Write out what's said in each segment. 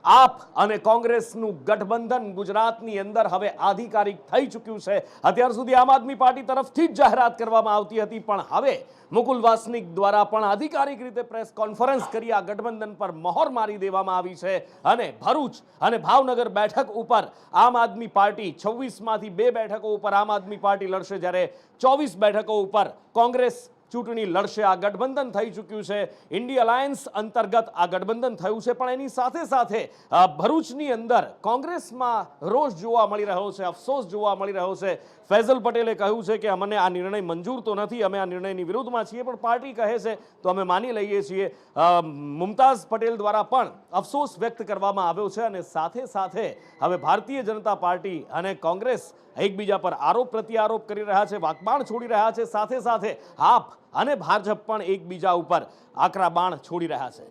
આપ અને કોંગ્રેસનું ગઠબંધન ગુજરાતની અંદર હવે આધિકારિક થઈ ચૂક્યું છે। અત્યાર સુધી આમ આદમી પાર્ટી તરફથી જ જાહેરાત કરવામાં આવતી હતી, પણ હવે મુકુલ વાસનિક દ્વારા પણ આધિકારિક રીતે પ્રેસ કોન્ફરન્સ કરી આ ગઠબંધન પર મહોર મારી દેવામાં આવી છે અને ભરૂચ અને ભાવનગર બેઠક ઉપર આમ આદમી પાર્ટી 26માંથી 2 બેઠકો ઉપર આમ આદમી પાર્ટી લડશે, જ્યારે 24 બેઠકો ઉપર કોંગ્રેસ ચૂંટણી લડશે। આ ગઠબંધન થઈ ચૂક્યું છે। ઇન્ડિયા અલાયન્સ અંતર્ગત આ ગઠબંધન થયું છે, પણ એની સાથે સાથે ભરૂચની અંદર કોંગ્રેસમાં રોષ જોવા મળી રહ્યો છે, અફસોસ જોવા મળી રહ્યો છે। ફૈઝલ પટેલે કહ્યું છે કે અમને આ નિર્ણય મંજૂર તો નથી, અમે આ નિર્ણયની વિરુદ્ધમાં છીએ, પણ પાર્ટી કહે છે તો અમે માની લઈએ છીએ। મુમતાઝ પટેલ દ્વારા પણ અફસોસ વ્યક્ત કરવામાં આવ્યો છે અને સાથે સાથે હવે ભારતીય જનતા પાર્ટી અને કોંગ્રેસ એકબીજા પર આરોપ પ્રત્યારોપ કરી રહ્યા છે, વાકબાણ છોડી રહ્યા છે। સાથે સાથે આપ અને ભાજપ પણ એકબીજા ઉપર આકરા બાણ છોડી રહ્યા છે।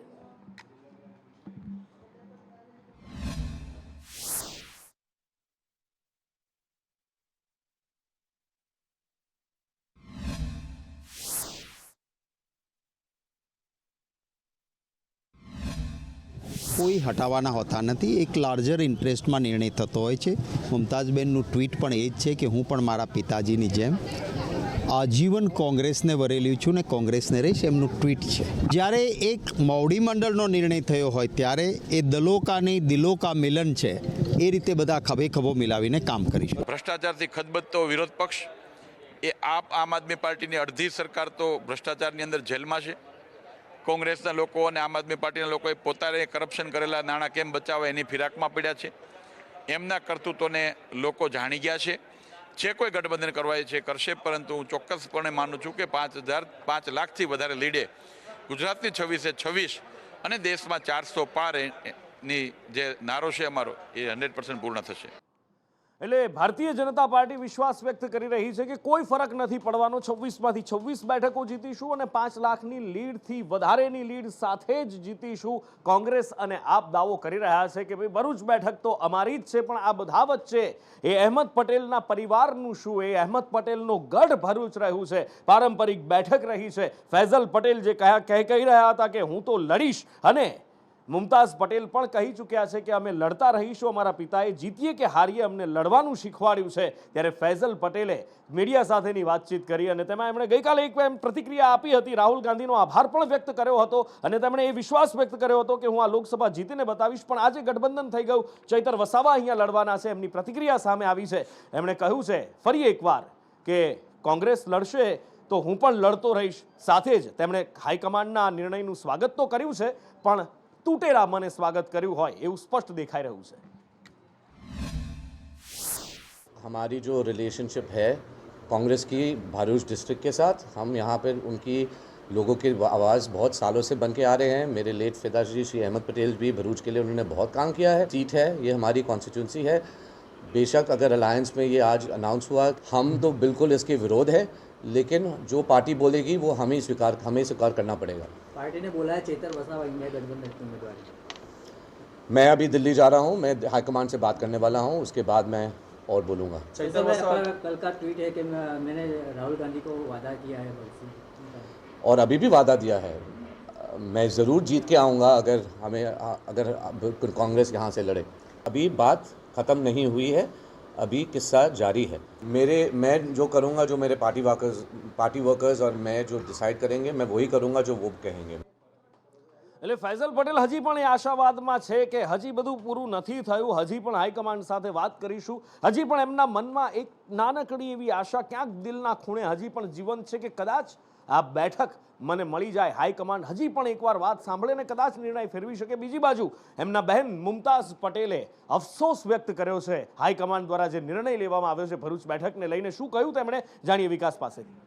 કોઈ હટાવવાના હોતા નથી, એક લાર્જર ઇન્ટરેસ્ટમાં નિર્ણય થતો હોય છે। મુમતાઝબેનનું ટ્વીટ પણ એ જ છે કે હું પણ મારા પિતાજીની જેમ આજીવન કોંગ્રેસને વરેલી છું ને કોંગ્રેસને રહીશ, એમનું ટ્વીટ છે। જ્યારે એક મોવડી મંડળનો નિર્ણય થયો હોય ત્યારે એ દલો કા નહીં દિલો કા મિલન છે, એ રીતે બધા ખભે ખભો મિલાવીને કામ કરીશું। ભ્રષ્ટાચારથી ખદબદતો વિરોધ પક્ષ એ આમ આદમી પાર્ટીની અડધી સરકાર તો ભ્રષ્ટાચારની અંદર જેલમાં છે। કોંગ્રેસના લોકો અને આમ આદમી પાર્ટીના લોકોએ પોતાને કરપ્શન કરેલા નાણાં કેમ બચાવવા એની ફિરાકમાં પડ્યા છે। એમના કરતૂતોને લોકો જાણી ગયા છે। જે કોઈ ગઠબંધન કરવા છે કરશે, પરંતુ હું ચોક્કસપણે માનું છું કે 5 લાખથી વધારે લીડે ગુજરાતની 26 અને દેશમાં 400 પારની જે નારો છે અમારો એ 100% પૂર્ણ થશે। એટલે ભારતીય જનતા પાર્ટી વિશ્વાસ વ્યક્ત કરી રહી છે કે કોઈ ફરક નથી પડવાનો, 26માંથી 26 બેઠકો જીતીશું અને 5 લાખની લીડથી વધારેની લીડ સાથે જ જીતીશું। કોંગ્રેસ અને આપ દાવો કરી રહ્યા છે કે ભાઈ ભરૂચ બેઠક તો અમારી જ છે, પણ આ બધા વચ્ચે એ અહેમદ પટેલના પરિવારનું શું, એ અહેમદ પટેલનો ગઢ ભરૂચ રહ્યું છે, પારંપરિક બેઠક રહી છે। ફૈઝલ પટેલ જે કહી રહ્યા હતા કે હું તો લડીશ, અને મુમતાઝ પટેલ પણ કહી ચૂક્યા છે કે અમે લડતા રહીશું, અમારા પિતાએ જીતીએ કે હારીએ અમને લડવાનું શીખવાડ્યું છે। ત્યારે ફૈઝલ પટેલે મીડિયા સાથેની વાતચીત કરી અને તેમાં એમણે ગઈકાલે એક પ્રતિક્રિયા આપી હતી, રાહુલ ગાંધીનો આભાર પણ વ્યક્ત કર્યો હતો અને તેમણે એ વિશ્વાસ વ્યક્ત કર્યો હતો કે હું આ લોકસભા જીતીને બતાવીશ। પણ આજે ગઠબંધન થઈ ગયું, ચૈતર વસાવા અહીંયા લડવાના છે, એમની પ્રતિક્રિયા સામે આવી છે। એમણે કહ્યું છે ફરી એકવાર કે કોંગ્રેસ લડશે તો હું પણ લડતો રહીશ। સાથે જ તેમણે હાઈકમાન્ડના નિર્ણયનું સ્વાગત તો કર્યું છે, પણ તૂટેરા મને સ્વાગત કર્યું હોય એવું સ્પષ્ટ દેખાઈ રહ્યું છે। हमारी जो रिलेशनशिप है कांग्रेस की भरूच डिस्ट्रिक्ट के साथ, हम यहाँ पर उनकी लोगों की आवाज़ बहुत सालों से बन के आ रहे हैं। मेरे लेट पिताजी श्री अहमद पटेल भी भरूच के लिए उन्होंने बहुत काम किया है। सीट है, ये हमारी कॉन्स्टिट्यूंसी है। बेशक अगर अलायंस में ये आज अनाउंस हुआ, हम तो बिल्कुल इसके विरोध है, लेकिन जो पार्टी बोलेगी वो हमें स्वीकार करना पड़ेगा। पार्टी ने बोला है चेतर वसावा इंडिया गठबंधन की उम्मीदवार। मैं अभी दिल्ली जा रहा हूँ, मैं हाईकमान से बात करने वाला हूँ, उसके बाद मैं और बोलूँगा। चेतर वसावा कल का ट्वीट है कि मैंने राहुल गांधी को वादा किया है और अभी भी वादा दिया है, मैं ज़रूर जीत के आऊँगा अगर कांग्रेस यहाँ से लड़े। अभी बात ख़त्म नहीं हुई है, अभी किस्सा जारी है। मैं जो करूँगा, जो मेरे पार्टी वर्कर्स और मैं जो डिसाइड करेंगे, मैं वही करूँगा जो वो कहेंगे। એટલે ફૈઝલ પટેલ હજી પણ એ આશાવાદમાં છે કે હજી બધું પૂરું નથી થયું, હજી પણ હાઈકમાન્ડ સાથે વાત કરીશું। હજી પણ એમના મનમાં એક નાનકડી એવી આશા ક્યાંક દિલના ખૂણે હજી પણ જીવંત છે કે કદાચ આ બેઠક મને મળી જાય। હાઈકમાન્ડ હજી પણ એકવાર વાત સાંભળે ને કદાચ નિર્ણય ફેરવી શકે। બીજી બાજુ એમના બહેન મુમતાઝ પટેલે અફસોસ વ્યક્ત કર્યો છે હાઈકમાન્ડ દ્વારા જે નિર્ણય લેવામાં આવ્યો છે ભરૂચ બેઠકને લઈને। શું કહ્યું તેમણે, જાણીએ વિકાસ પાસેથી।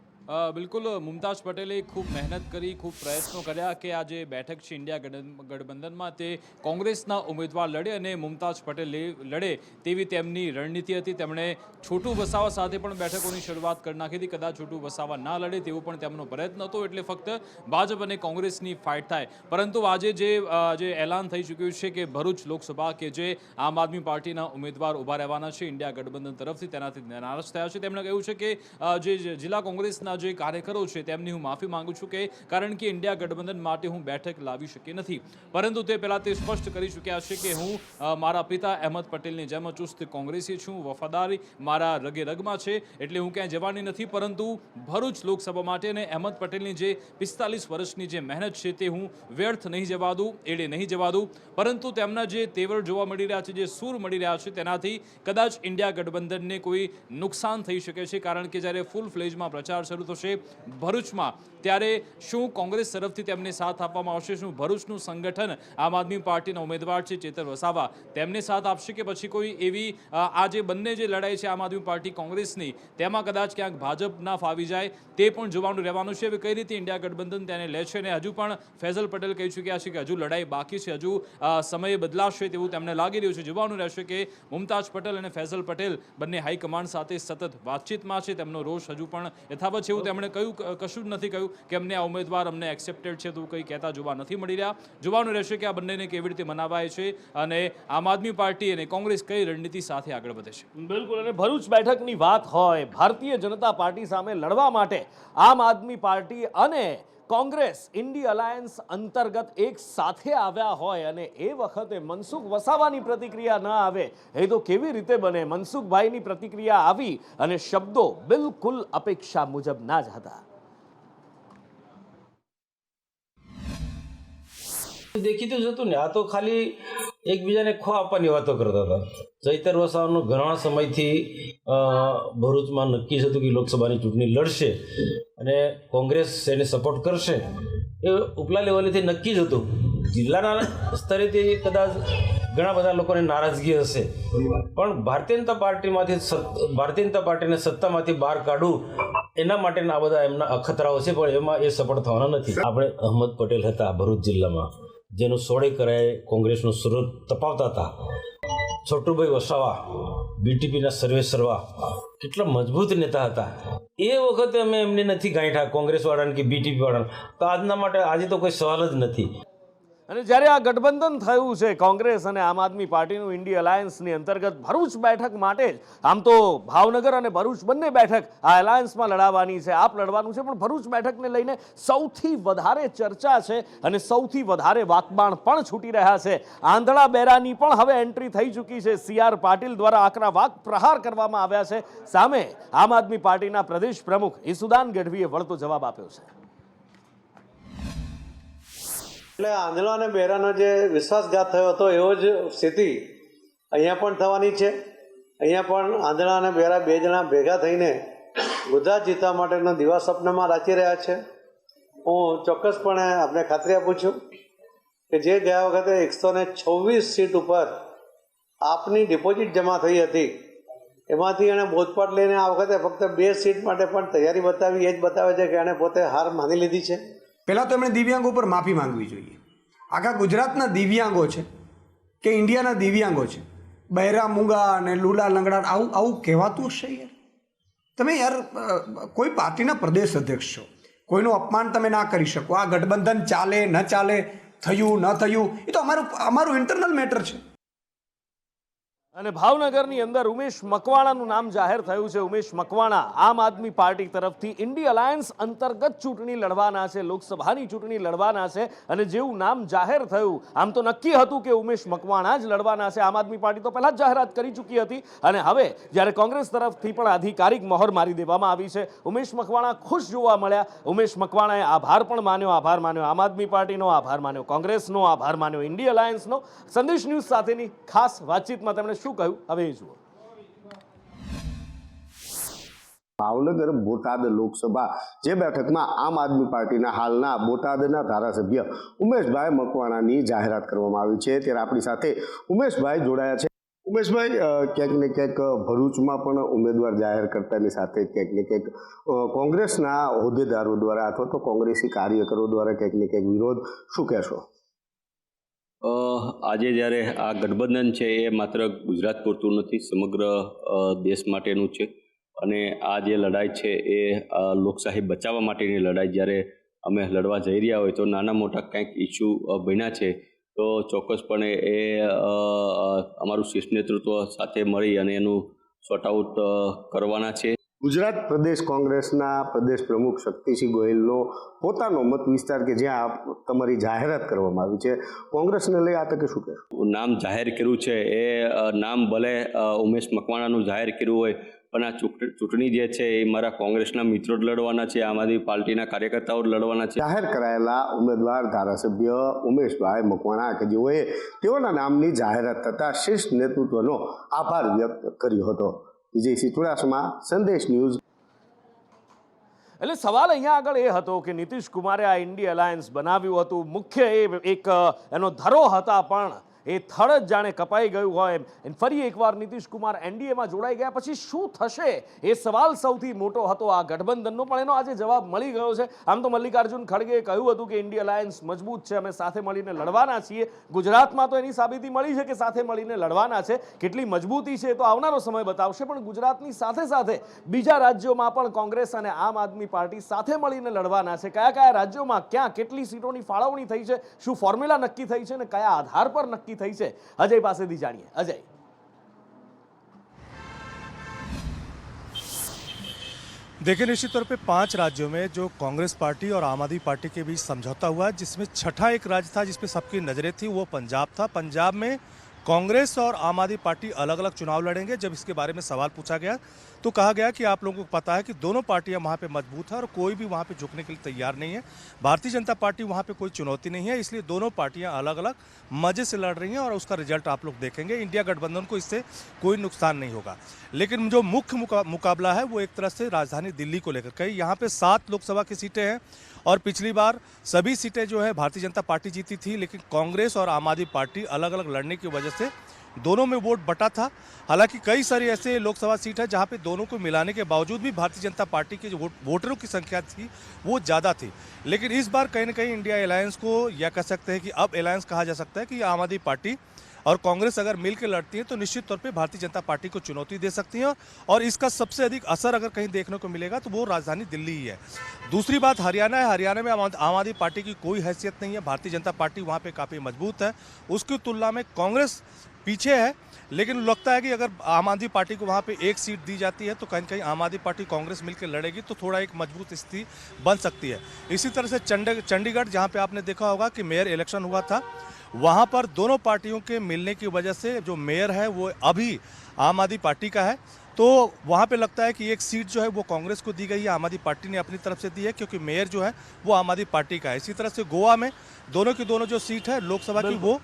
બિલકુલ, મુમતાઝ પટેલે ખૂબ મહેનત કરી, ખૂબ પ્રયત્નો કર્યા કે આ જે બેઠક છે ઇન્ડિયા ગઠબંધનમાં તે કોંગ્રેસના ઉમેદવાર લડે અને મુમતાઝ પટેલ લડે તેવી તેમની રણનીતિ હતી। તેમણે છોટુ વસાવા સાથે પણ બેઠકોની શરૂઆત કરી નાખી હતી, કદાચ છોટુ વસાવા ના લડે તેવો પણ તેમનો પ્રયત્ન હતો, એટલે ફક્ત ભાજપ અને કોંગ્રેસની ફાઇટ થાય। પરંતુ આજે જે એલાન થઈ ચૂક્યું છે કે ભરૂચ લોકસભા કે જે આમ આદમી પાર્ટીના ઉમેદવાર ઊભા રહેવાના છે ઇન્ડિયા ગઠબંધન તરફથી, તેનાથી નારાજ થયા છે। તેમણે કહ્યું છે કે જે જિલ્લા કોંગ્રેસના જે કાર્યકરો છે તેમની હું માફી માંગુ છું કે કારણ કે ઇન્ડિયા ગઠબંધન માટે હું બેઠક લાવી શકી નથી, પરંતુ તે પહેલાં તે સ્પષ્ટ કરી ચૂક્યા છે કે હું મારા પિતા અહેમદ પટેલની જેમ ચુસ્ત કોંગ્રેસી છું, વફાદારી મારા રગે રગમાં છે, એટલે હું ક્યાંય જવાની નથી. પરંતુ ભરૂચ લોકસભા માટે અને અહેમદ પટેલની જે 45 વર્ષની જે મહેનત છે તે હું વ્યર્થ નહીં જવા દઉં, એડે નહીં જવા દઉં. પરંતુ તેમના જે તેવર જોવા મળી રહ્યા છે, જે સૂર મળી રહ્યા છે, તેનાથી કદાચ ઇન્ડિયા ગઠબંધનને કોઈ નુકસાન થઈ શકે છે. કારણ કે જ્યારે ફૂલ ફ્લેજમાં પ્રચાર શરૂ થશે ભરૂચમાં, ત્યારે શું કોંગ્રેસ તરફથી તેમને સાથ આપવામાં આવશે? શું ભરૂચનું સંગઠન આમ આદમી પાર્ટીના ઉમેદવાર છે ચેતર વસાવા તેમને સાથ આપશે કે પછી કોઈ એવી આ જે બંને જે લડાઈ છે આમ આદમી પાર્ટી કોંગ્રેસની, તેમાં કદાચ ક્યાંક ભાજપ ના ફાવી જાય, તે પણ જોવાનું રહેવાનું છે. હવે કઈ રીતે ઇન્ડિયા ગઠબંધન તેને લે છે, અને હજુ પણ ફૈઝલ પટેલ કહી ચૂક્યા છે કે હજુ લડાઈ બાકી છે, હજુ સમય બદલાશે તેવું તેમને લાગી રહ્યું છે. જોવાનું રહેશે કે મુમતાઝ પટેલ અને ફૈઝલ પટેલ બંને હાઈકમાન્ડ સાથે સતત વાતચીતમાં છે, તેમનો રોષ હજુ પણ યથાવત છે એવું તેમણે કહ્યું, કશું જ નથી કહ્યું કે અમને આ ઉમેદવાર અમને એક્સેપ્ટેડ છે તો કંઈ કહેતા જોવા નથી મળી રહ્યા. જોવાનું રહેશે કે આ બંનેને કેવી રીતે મનાવાય છે અને આમ આદમી પાર્ટી અને કોંગ્રેસ કઈ રણનીતિ સાથે આગળ વધે છે. બિલકુલ. અને ભરૂચ બેઠકની વાત હોય, ભારતીય જનતા પાર્ટી સામે લડવા માટે આમ આદમી પાર્ટી અને કોંગ્રેસ ઇન્ડી અલાયન્સ અંતર્ગત એક સાથે આવ્યા હોય અને એ વખતે મનસુખ વસાવાની પ્રતિક્રિયા ન આવે, એ તો કેવી રીતે બને? મનસુખભાઈની પ્રતિક્રિયા આવી અને શબ્દો બિલકુલ અપેક્ષા મુજબ ના જ હતા. દેખીતું જ હતું ને, આ તો ખાલી એકબીજાને ખો આપવાની વાતો કરતા હતા. ચૈતર વસાવાનું ઘણા સમયથી ભરૂચમાં નક્કી હતું કે લોકસભાની ચૂંટણી લડશે અને કોંગ્રેસ એને સપોર્ટ કરશે, એ ઉપલા લેવલેથી નક્કી જ હતું. જિલ્લાના સ્તરેથી કદાચ ઘણા બધા લોકોને નારાજગી હશે, પણ ભારતીય જનતા પાર્ટીને સત્તામાંથી બહાર કાઢવું એના માટેના આ બધા એમના અખતરાઓ છે, પણ એમાં એ સફળ થવાના નથી. આપણે અહેમદ પટેલ હતા ભરૂચ જિલ્લામાં, જેનું સોળે કરાએ કોંગ્રેસનું સુરત તપાવતા હતા. છોટુભાઈ વસાવા બીટીપીના સર્વેસર્વા કેટલા મજબૂત નેતા હતા. એ વખતે અમે એમને નથી ગાંઠા કોંગ્રેસવાળાને કે બીટીપી વાળાને, તો આજના માટે આજે તો કોઈ સવાલ જ નથી. અને જ્યારે આ ગઠબંધન થયું છે કોંગ્રેસ અને આમ આદમી પાર્ટીનું ઇન્ડી અલાયન્સની અંતર્ગત ભરૂચ બેઠક માટે જ, આમ તો ભાવનગર અને ભરૂચ બંને બેઠક આ અલાયન્સમાં લડાવવાની છે, આપ લડવાનું છે, પણ ભરૂચ બેઠકને લઈને સૌથી વધારે ચર્ચા છે અને સૌથી વધારે વાકબાણ પણ છૂટી રહ્યા છે. આંધળા બેરાની પણ હવે એન્ટ્રી થઈ ચૂકી છે. CR પાટીલ દ્વારા આકરા વાક પ્રહાર કરવામાં આવ્યા છે. સામે આમ આદમી પાર્ટીના પ્રદેશ પ્રમુખ ઈસુદાન ગઢવીએ વળતો જવાબ આપ્યો છે. એટલે આંધળો અને બહેરાનો જે વિશ્વાસઘાત થયો હતો એવો જ સ્થિતિ અહીંયા પણ થવાની છે. અહીંયા પણ આંધળા અને બહેરા બે જણા ભેગા થઈને ગુજરાત જીતવા માટેનો દિવા સ્વપ્નમાં રાચી રહ્યા છે. હું ચોક્કસપણે આપને ખાતરી આપું છું કે જે ગયા વખતે 126 સીટ ઉપર આપની ડિપોઝિટ જમા થઈ હતી, એમાંથી એણે બોધપાઠ લઈને આ વખતે ફક્ત 2 સીટ માટે પણ તૈયારી બતાવી, એ જ બતાવે છે કે એણે પોતે હાર માની લીધી છે. પહેલાં તો એમણે દિવ્યાંગો પર માફી માંગવી જોઈએ. આખા ગુજરાતના દિવ્યાંગો છે કે ઇન્ડિયાના દિવ્યાંગો છે, બહેરા મૂંગા અને લૂલા લંગડા, આવું કહેવાતું હશે યાર? તમે યાર કોઈ પાર્ટીના પ્રદેશ અધ્યક્ષ છો, કોઈનું અપમાન તમે ના કરી શકો. આ ગઠબંધન ચાલે ન ચાલે, થયું ન થયું, એ તો અમારું ઇન્ટરનલ મેટર છે. અને ભાવનગરની અંદર ઉમેશ મકવાણાનું નામ જાહેર થયું છે. ઉમેશ મકવાણા આમ આદમી પાર્ટી તરફથી ઇન્ડી અલાયન્સ અંતર્ગત ચૂંટણી લડવાના છે, લોકસભાની ચૂંટણી લડવાના છે. અને જેવું નામ જાહેર થયું, આમ તો નક્કી હતું કે ઉમેશ મકવાણા જ લડવાના છે. આમ આદમી પાર્ટી તો પહેલા જ જાહેરાત કરી ચૂકી હતી અને હવે જ્યારે કોંગ્રેસ તરફથી પણ આધિકારિક મહોર મારી દેવામાં આવી છે, ઉમેશ મકવાણા ખુશ જોવા મળ્યા. ઉમેશ મકવાણાએ આભાર પણ માન્યો, આભાર માન્યો આમ આદમી પાર્ટીનો, આભાર માન્યો કોંગ્રેસનો, આભાર માન્યો ઇન્ડી અલાયન્સનો. સંદેશ ન્યૂઝ સાથેની ખાસ વાતચીતમાં તેમણે શું કહ્યું, હવે જુઓ. ભાવનગર બોટાદ લોકસભા જે બેઠકમાં આમ આદમી પાર્ટીના હાલના બોટાદના ધારાસભ્ય ઉમેશભાઈ મકવાણાની જાહેરાત કરવામાં આવી છે, ત્યારે આપણી સાથે ઉમેશભાઈ જોડાયા છે. ઉમેશભાઈ, ક્યાંક ને ક્યાંક ભરૂચમાં પણ ઉમેદવાર જાહેર કરતાની સાથે ક્યાંક ને ક્યાંક કોંગ્રેસના હોદ્દેદારો દ્વારા અથવા તો કોંગ્રેસી કાર્યકરો દ્વારા ક્યાંક ને ક્યાંક વિરોધ, શું કહેશો? આજે જ્યારે આ ગઠબંધન છે એ માત્ર ગુજરાત પૂરતું નથી, સમગ્ર દેશ માટેનું છે. અને આ જે લડાઈ છે એ લોકશાહી બચાવવા માટેની લડાઈ જ્યારે અમે લડવા જઈ રહ્યા હોય તો નાના મોટા કંઈક ઇસ્યુ બન્યા છે તો ચોક્કસપણે એ અમારું શીર્ષ નેતૃત્વ સાથે મળી અને એનું સોર્ટ આઉટ કરવાના છે. ગુજરાત પ્રદેશ કોંગ્રેસના પ્રદેશ પ્રમુખ શક્તિસિંહ ગોહિલનો પોતાનો મત વિસ્તાર કે જ્યાં તમારી જાહેરાત કરવામાં આવી છે, કોંગ્રેસને લઈ આ તકે શું કહેશો? નામ જાહેર કર્યું છે એ નામ ભલે ઉમેશ મકવાણાનું જાહેર કર્યું હોય, પણ આ ચૂંટણી જે છે એ મારા કોંગ્રેસના મિત્રો જ લડવાના છે, આમ આદમી પાર્ટીના કાર્યકર્તાઓ જ લડવાના છે. જાહેર કરાયેલા ઉમેદવાર ધારાસભ્ય ઉમેશભાઈ મકવાણા કે જેઓએ તેઓના નામની જાહેરાત થતાં શીર્ષ નેતૃત્વનો આભાર વ્યક્ત કર્યો હતો. વિજયસિંહ ચુડાસમા, સંદેશ ન્યૂઝ. એટલે સવાલ અહીંયા આગળ એ હતો કે નીતિશ કુમારે આ ઇન્ડી અલાયન્સ બનાવ્યું હતું, મુખ્ય એક એનો ધરો હતા, પણ એ થડ જ જાણે કપાઈ ગયું હોય. ફરી એકવાર નીતિશ કુમાર એનડીએમાં જોડાઈ ગયા પછી શું થશે એ સવાલ સૌથી મોટો હતો આ ગઠબંધનનો, પણ એનો આજે જવાબ મળી ગયો છે. આમ તો મલ્લિકાર્જુન ખડગેએ કહ્યું હતું કે ઇન્ડી અલાયન્સ મજબૂત છે, અમે સાથે મળીને લડવાના છીએ. ગુજરાતમાં તો એની સાબિતી મળી છે કે સાથે મળીને લડવાના છે. કેટલી મજબૂતી છે તો આવનારો સમય બતાવશે, પણ ગુજરાતની સાથે સાથે બીજા રાજ્યોમાં પણ કોંગ્રેસ અને આમ આદમી પાર્ટી સાથે મળીને લડવાના છે. કયા કયા રાજ્યોમાં ક્યાં કેટલી સીટોની ફાળવણી થઈ છે, શું ફોર્મ્યુલા નક્કી થઈ છે અને કયા આધાર પર નક્કી થઈ છે, અજય પાસેથી જાણીએ. અજય, देखिए, निश्चित तौर पे 5 राज्यों में जो कांग्रेस पार्टी और आम आदमी पार्टी के बीच समझौता हुआ, जिसमें छठा एक राज्य था जिसमें सबकी नजरें थी, वो पंजाब था. पंजाब में कांग्रेस और आम आदमी पार्टी अलग अलग चुनाव लड़ेंगे. जब इसके बारे में सवाल पूछा गया तो कहा गया कि आप लोगों को पता है कि दोनों पार्टियां वहां पे मजबूत है और कोई भी वहां पे झुकने के लिए तैयार नहीं है. भारतीय जनता पार्टी वहां पे कोई चुनौती नहीं है, इसलिए दोनों पार्टियां अलग अलग मजे से लड़ रही हैं और उसका रिजल्ट आप लोग देखेंगे. इंडिया गठबंधन को इससे कोई नुकसान नहीं होगा. लेकिन जो मुख्य मुकाबला है वो एक तरह से राजधानी दिल्ली को लेकर के. यहाँ पे 7 लोकसभा की सीटें हैं और पिछली बार सभी सीटें जो है भारतीय जनता पार्टी जीती थी, लेकिन कांग्रेस और आम आदमी पार्टी अलग अलग लड़ने की वजह से दोनों में वोट बटा था. हालांकि कई सारी ऐसे लोकसभा सीट है जहां पे दोनों को मिलाने के बावजूद भी भारतीय जनता पार्टी के जो वोटरों की संख्या थी वो ज़्यादा थी. लेकिन इस बार कहीं ना कहीं इंडिया अलायंस को, या कह सकते हैं कि अब अलायंस कहा जा सकता है कि आम आदमी पार्टी और कांग्रेस अगर मिलकर लड़ती है तो निश्चित तौर पे भारतीय जनता पार्टी को चुनौती दे सकती है और इसका सबसे अधिक असर अगर कहीं देखने को मिलेगा तो वो राजधानी दिल्ली ही है. दूसरी बात हरियाणा है. हरियाणा में आम आदमी पार्टी की कोई हैसियत नहीं है. भारतीय जनता पार्टी वहाँ पे काफ़ी मजबूत है, उसकी तुलना में कांग्रेस पीछे है. लेकिन लगता है कि अगर आम आदमी पार्टी को वहाँ पे एक सीट दी जाती है तो कहीं कहीं आम आदमी पार्टी कांग्रेस मिलकर लड़ेगी तो थोड़ा एक मजबूत स्थिति बन सकती है. इसी तरह से चंडीगढ़, जहाँ पे आपने देखा होगा कि मेयर इलेक्शन हुआ था, वहाँ पर दोनों पार्टियों के मिलने की वजह से जो मेयर है वो अभी आम आदमी पार्टी का है. तो वहाँ पे लगता है कि एक सीट जो है वो कांग्रेस को दी गई है, आम आदमी पार्टी ने अपनी तरफ से दी है क्योंकि मेयर जो है वो आम आदमी पार्टी का है. इसी तरह से गोवा में दोनों की दोनों जो सीट है लोकसभा की वो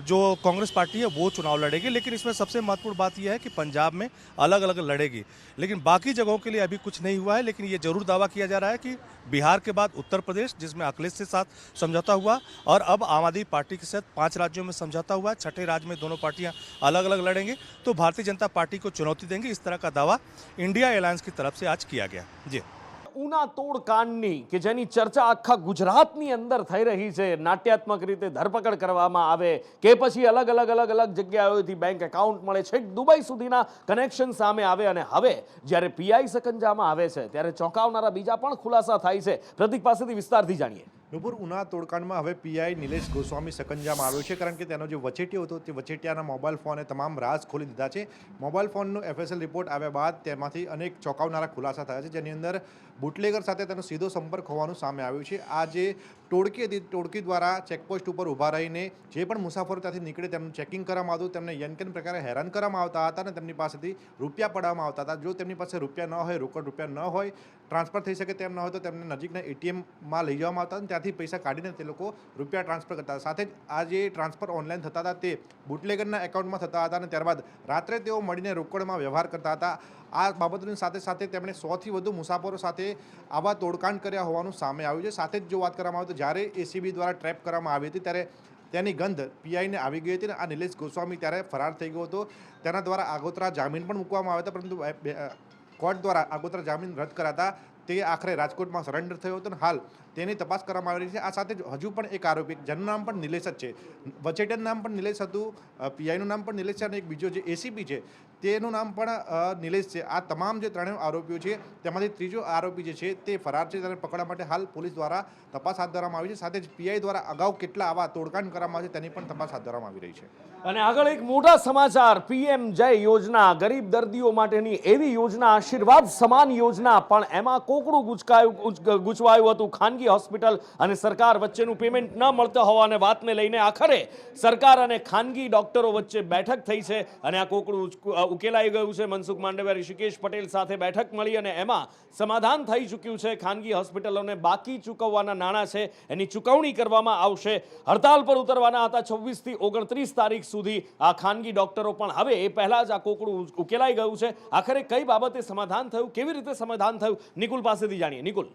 जो कांग्रेस पार्टी है वो चुनाव लड़ेगी. लेकिन इसमें सबसे महत्वपूर्ण बात यह है कि पंजाब में अलग अलग लड़ेगी. लेकिन बाकी जगहों के लिए अभी कुछ नहीं हुआ है. लेकिन ये जरूर दावा किया जा रहा है कि बिहार के बाद उत्तर प्रदेश, जिसमें अखिलेश के साथ समझौता हुआ, और अब आम आदमी पार्टी के साथ 5 राज्यों में समझौता हुआ, छठे राज्य में दोनों पार्टियां अलग अलग लड़ेंगे तो भारतीय जनता पार्टी को चुनौती देंगे. इस तरह का दावा इंडिया अलायंस की तरफ से आज किया गया. जी, ઉના તોડ કાંડની કે જેની ચર્ચા આખા ગુજરાતની અંદર થઈ રહી છે, નાટ્યાત્મક રીતે ધરપકડ કરવામાં આવે કે પછી અલગ અલગ જગ્યાઓથી બેંક એકાઉન્ટ મળે છે, દુબઈ સુધીના કનેક્શન સામે આવે, અને હવે જ્યારે પીઆઈ સકંજામાં આવે છે ત્યારે ચોંકાવનારા બીજા પણ ખુલાસા થાય છે. પ્રતીક પાસેથી વિસ્તારથી જાણીએ. નુપુર, ઉના તોડકાંડમાં હવે પીઆઈ નિલેશ ગોસ્વામી સકંજામાં આવ્યો છે, કારણ કે તેનો જે વચેટિયો હતો તે વચેટિયાના મોબાઈલ ફોન એ તમામ રાજ ખોલી દીધા છે. મોબાઈલ ફોનનો FSL રિપોર્ટ આવ્યા બાદ તેમાંથી અનેક ચોંકાવનારા ખુલાસા થયા છે, જેની અંદર બુટલેગર સાથે તેનો સીધો સંપર્ક હોવાનું સામે આવ્યું છે. આ જે ટોળકી હતી, ટોળકી દ્વારા ચેકપોસ્ટ ઉપર ઊભા રહીને જે પણ મુસાફરો ત્યાંથી નીકળે તેમનું ચેકિંગ કરવામાં આવતું, તેમને યનકેન પ્રકારે હેરાન કરવામાં આવતા હતા અને તેમની પાસેથી રૂપિયા પડાવવામાં આવતા હતા. જો તેમની પાસે રૂપિયા ન હોય, રોકડ રૂપિયા ન હોય, ટ્રાન્સફર થઈ શકે તેમ ન હોય તો તેમને નજીકના ATMમાં લઈ જવામાં આવતા અને ત્યાંથી પૈસા કાઢીને તે લોકો રૂપિયા ટ્રાન્સફર કરતા. સાથે જ આ જે ટ્રાન્સફર ઓનલાઈન થતા હતા તે બુટલેગરના એકાઉન્ટમાં થતા હતા અને ત્યારબાદ રાત્રે તેઓ મળીને રોકડમાં વ્યવહાર કરતા હતા. આ બાબતોની સાથે સાથે તેમણે 100થી વધુ મુસાફરો સાથે આવા તોડકાંડ કર્યા હોવાનું સામે આવ્યું છે. સાથે જ જો વાત કરવામાં આવે તો જ્યારે ACB દ્વારા ટ્રેપ કરવામાં આવી હતી ત્યારે તેની ગંધ પીઆઈને આવી ગઈ હતી અને આ નિલેશ ગોસ્વામી ત્યારે ફરાર થઈ ગયો હતો. તેના દ્વારા આગોતરા જામીન પણ મૂકવામાં આવ્યા હતા, પરંતુ કોર્ટ દ્વારા આગોતરા જામીન રદ કરાતા તે આખરે રાજકોટમાં સરેન્ડર થયો હતો અને હાલ તેની તપાસ કરવામાં આવી રહી છે. આ સાથે જ હજુ પણ એક આરોપી, જેનું નામ પણ નિલેશ જ છે, વચેટિયાનું નામ પણ નિલેશ હતું, પીઆઈનું નામ પણ નિલેશ છે અને એક બીજો જે એસીપી છે તેનું નામ પણ નિલેશ છે. આ તમામ જે ત્રણેય આરોપીઓ છે તેમાંથી ત્રીજો આરોપી જે છે તે ફરાર છે. તેને પકડવા માટે હાલ પોલીસ દ્વારા તપાસ હાથ ધરવામાં આવી છે. સાથે જ પીઆઈ દ્વારા અગાઉ કેટલા આવા તોડકાંડ કરવામાં આવે છે તેની પણ તપાસ હાથ ધરવામાં આવી રહી છે. અને આગળ એક મોટા સમાચાર, પીએમ જય યોજના, ગરીબ દર્દીઓ માટેની એવી યોજના, આશીર્વાદ સમાન યોજના, પણ એમાં કોકડું ગૂંચવાયું હતું. ખાનગી હોસ્પિટલ અને સરકાર વચ્ચેનું પેમેન્ટ ન મળતા હોવાને વાતને લઈને આખરે સરકાર અને ખાનગી ડોક્ટરો વચ્ચે બેઠક થઈ છે અને આ કોકડું ઉકેલાઈ ગયું છે. મનસુખ માંડવિયા, ઋષિકેશ પટેલ સાથે બેઠક મળી અને એમાં સમાધાન થઈ ચૂક્યું છે. ખાનગી હોસ્પિટલોને બાકી ચૂકવવાના નાણાં છે એની ચૂકવણી કરવામાં આવશે. હડતાલ પર ઉતરવાના હતા 26 થી 29 તારીખ સુધી આ ખાનગી ડોક્ટરો, પણ હવે એ પહેલા જ આ કોકડું ઉકેલાઈ ગયું છે. આખરે કઈ બાબતે સમાધાન થયું, કેવી રીતે સમાધાન થયું, નિકુલ પાસેથી જાણીએ. નિકુલ.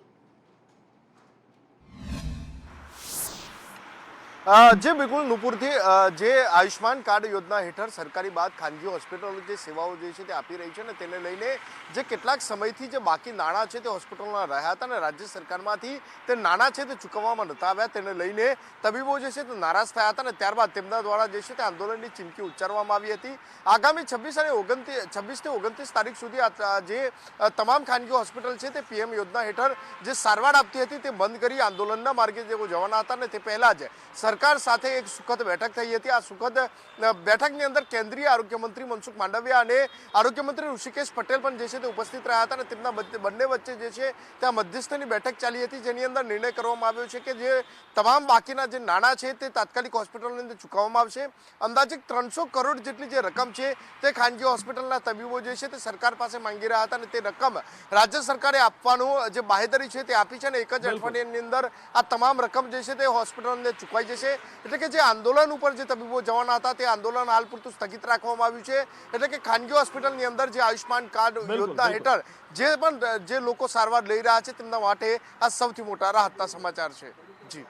જે બિલકુલ નુપુરથી જે આયુષ્માન કાર્ડ યોજના હેઠળ સરકારી બાદ ખાનગી હોસ્પિટલો જે સેવાઓ જે છે તે આપી રહી છે અને તેને લઈને જે કેટલાક સમયથી જે બાકી નાણાં છે તે હોસ્પિટલમાં રહ્યા હતા અને રાજ્ય સરકારમાંથી તે નાણાં છે તે ચૂકવવામાં નહોતા આવ્યા, તેને લઈને તબીબો જે છે તે નારાજ થયા હતા અને ત્યારબાદ તેમના દ્વારા જે છે તે આંદોલનની ચીમકી ઉચ્ચારવામાં આવી હતી. આગામી 26 થી 29 તારીખ સુધી જે તમામ ખાનગી હોસ્પિટલ છે તે પીએમ યોજના હેઠળ જે સારવાર આપતી હતી તે બંધ કરી આંદોલનના માર્ગે જેઓ જવાના હતા અને તે પહેલા જ સરકાર સાથે એક સુખદ બેઠક થઈ હતી. આ સુખદ બેઠકની અંદર કેન્દ્રીય આરોગ્ય મંત્રી મનસુખ માંડવિયા અને આરોગ્ય મંત્રી ઋષિકેશ પટેલ પણ જે છે તે ઉપસ્થિત રહ્યા હતા અને તેમના બંને વચ્ચે જે છે ત્યાં મધ્યસ્થની બેઠક ચાલી હતી, જેની અંદર નિર્ણય કરવામાં આવ્યો છે કે જે તમામ બાકીના જે નાણાં છે તે તાત્કાલિક હોસ્પિટલની અંદર ચૂકવવામાં આવશે. અંદાજિત 300 કરોડ જેટલી જે રકમ છે તે ખાનગી હોસ્પિટલના તબીબો જે છે તે સરકાર પાસે માંગી રહ્યા હતા અને તે રકમ રાજ્ય સરકારે આપવાનું જે બાહેધરી છે તે આપી છે અને એક જ અઠવાડિયાની અંદર આ તમામ રકમ જે છે તે હોસ્પિટલને ચૂકવાઈ જશે. એટલે કે જે આંદોલન ઉપર જે તબીબો જવાના હતા તે આંદોલન હાલ પૂરતું સ્થગિત રાખવામાં આવ્યું છે. એટલે કે ખાનગી હોસ્પિટલની અંદર જે આયુષ્માન કાર્ડ યોજના હેઠળ જે લોકો સારવાર લઈ રહ્યા છે તેમના માટે આ સૌથી મોટા રાહતના સમાચાર છે.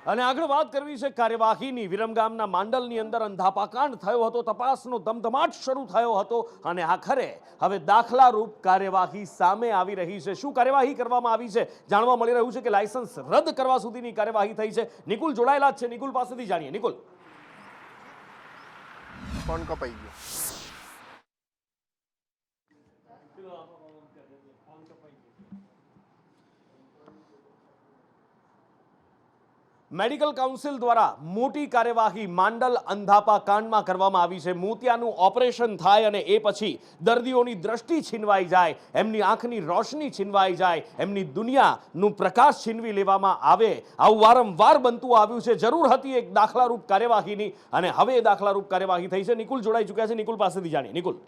અને આગળ વાત કરવી છે કાર્યવાહીની. વિરમગામના માંડલની અંદર અંધાપાકાંડ થયો હતો, તપાસનો ધમધમાટ શરૂ થયો હતો અને આખરે હવે દાખલારૂપ કાર્યવાહી સામે આવી રહી છે. શું કાર્યવાહી કરવામાં આવી છે? જાણવા મળી રહ્યું છે કે લાયસન્સ રદ કરવા સુધીની કાર્યવાહી થઈ છે. નિકુલ જોડાયેલા છે, નિકુલ પાસેથી જાણીએ. નિકુલ. ફોન કપાઈ ગયો. મેડિકલ કાઉન્સિલ દ્વારા મોટી કાર્યવાહી માંડલ અંધાપા કાંડમાં કરવામાં આવી છે. મોતિયાનું ઓપરેશન થાય અને એ પછી દર્દીઓની દ્રષ્ટિ છીનવાઈ જાય, એમની આંખની રોશની છીનવાઈ જાય, એમની દુનિયાનું પ્રકાશ છીનવી લેવામાં આવે, આવું વારંવાર બનતું આવ્યું છે. જરૂર હતી એક દાખલારૂપ કાર્યવાહીની અને હવે એ દાખલારૂપ કાર્યવાહી થઈ છે. નિકુલ જોડાઈ ચૂક્યા છે, નિકુલ પાસેથી જાણીએ. નિકુલ.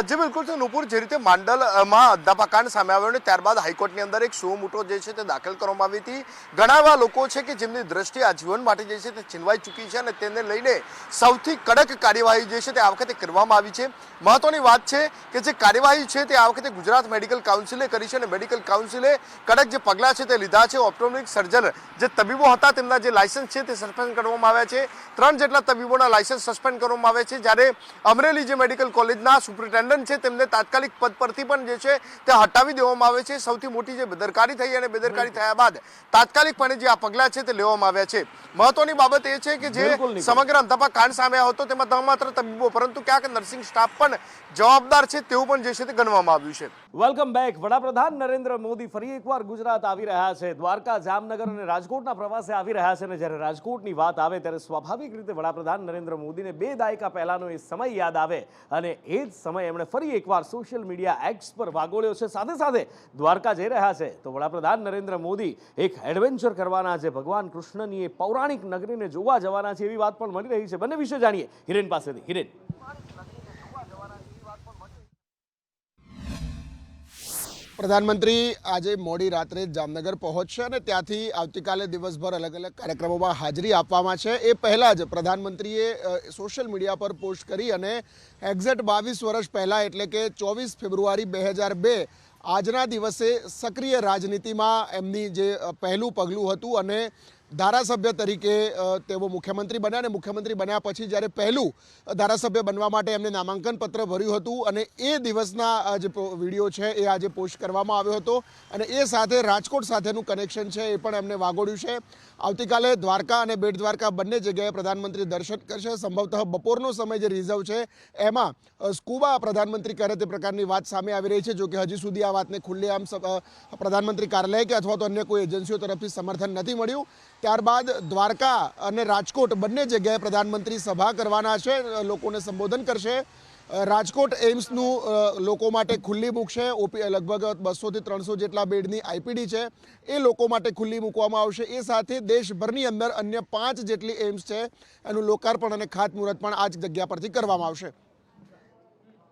જે બિલકુલ છે નુપુર, જે રીતે માંડલમાં અંધાપાકાંડ સામે આવ્યો અને ત્યારબાદ હાઈકોર્ટની અંદર એક સો મોટો જે છે તે દાખલ કરવામાં આવી હતી. ઘણા એવા લોકો છે કે જેમની દ્રષ્ટિ આજીવન માટે જે છે તે છીનવાઈ ચૂકી છે અને તેને લઈને સૌથી કડક કાર્યવાહી જે છે તે આ વખતે કરવામાં આવી છે. મહત્વની વાત છે કે જે કાર્યવાહી છે તે આ વખતે ગુજરાત મેડિકલ કાઉન્સિલે કરી છે અને મેડિકલ કાઉન્સિલે કડક જે પગલાં છે તે લીધા છે. ઓપ્ટોમેટ્રિક સર્જન જે તબીબો હતા તેમના જે લાયસન્સ છે તે સસ્પેન્ડ કરવામાં આવ્યા છે. 3 જેટલા તબીબોના લાયસન્સ સસ્પેન્ડ કરવામાં આવ્યા છે, જ્યારે અમરેલી જે મેડિકલ કોલેજના સુપ્રિન્ટેન્ડન્ટ છે તેમને તાત્કાલિક પદ પરથી પણ જે છે તે હટાવી દેવામાં આવે છે. સૌથી મોટી જે બેદરકારી થઈ અને બેદરકારી થયા બાદ તાત્કાલિકપણે જે આ પગલાં છે તે લેવામાં આવ્યા છે. મહત્વની બાબત એ છે કે જે સમગ્ર અંધાપા કાંડ સામે આવ્યો હતો તેમાં ન માત્ર તબીબો પરંતુ ક્યાંક નર્સિંગ સ્ટાફ પણ જવાબદાર છે તેવું પણ જે છે તે ગણવામાં આવ્યું છે. Welcome back. વડાપ્રધાન નરેન્દ્ર મોદી ફરી એકવાર ગુજરાત આવી રહ્યા છે. દ્વારકા, જામનગર અને રાજકોટના પ્રવાસે આવી રહ્યા છે અને જ્યારે રાજકોટની વાત આવે ત્યારે સ્વાભાવિક રીતે વડાપ્રધાન નરેન્દ્ર મોદીને 2 દાયકા પહેલાનો એ સમય યાદ આવે અને એ જ સમય એમણે ફરી એકવાર સોશિયલ મીડિયા એક્સ પર વાગોળ્યો છે. સાથે સાથે દ્વારકા જઈ રહ્યા છે તો વડાપ્રધાન નરેન્દ્ર મોદી એક એડવેન્ચર કરવાના છે, ભગવાન કૃષ્ણની એ પૌરાણિક નગરીને જોવા જવાના છે, એવી વાત પણ મળી રહી છે. બંને વિશે જાણીએ હિરેન પાસેથી. હિરેન. પ્રધાનમંત્રી આજે મોડી રાત્રે જામનગર પહોંચશે અને ત્યાંથી આવતીકાલે દિવસભર અલગ અલગ કાર્યક્રમોમાં હાજરી આપવામાં છે. એ પહેલાં જ પ્રધાનમંત્રીએ સોશિયલ મીડિયા પર પોસ્ટ કરી અને એક્ઝેક્ટ 22 વર્ષ પહેલાં એટલે કે 24 ફેબ્રુઆરી 2002 આજના દિવસે સક્રિય રાજનીતિમાં એમની જે પહેલું પગલું હતું અને ધારાસભ્ય તરીકે તેઓ મુખ્યમંત્રી બન્યા અને મુખ્યમંત્રી બન્યા પછી જ્યારે પહેલું ધારાસભ્ય બનવા માટે એમને નામાંકન પત્ર ભર્યું હતું અને એ દિવસના જે વિડીયો છે એ આજે પોસ્ટ કરવામાં આવ્યો હતો અને એ સાથે રાજકોટ સાથેનું કનેક્શન છે એ પણ એમને વાગોડ્યું છે. આવતીકાલે દ્વારકા અને બેટ દ્વારકા બંને જગ્યાએ પ્રધાનમંત્રી દર્શન કરશે. સંભવતઃ બપોરનો સમય જે રિઝર્વ છે એમાં સ્કૂબા પ્રધાનમંત્રી કરે તે પ્રકારની વાત સામે આવી રહી છે. જો કે હજી સુધી આ વાતને ખુલ્લેઆમ પ્રધાનમંત્રી કાર્યાલય કે અથવા તો અન્ય કોઈ એજન્સીઓ તરફથી સમર્થન નથી મળ્યું. ત્યારબાદ દ્વારકા અને રાજકોટ બંને જગ્યાએ પ્રધાનમંત્રી સભા કરવાના છે, લોકોને સંબોધન કરશે. રાજકોટ એમ્સનું લોકો માટે ખુલ્લી મૂકશે. લગભગ 200 થી 300 જેટલા બેડની આઈપીડી છે એ લોકો માટે ખુલ્લી મૂકવામાં આવશે. એ સાથે દેશભરની અંદર અન્ય 5 જેટલી એમ્સ છે એનું લોકાર્પણ અને ખાતમુહૂર્ત પણ આ જ જગ્યા પરથી કરવામાં આવશે.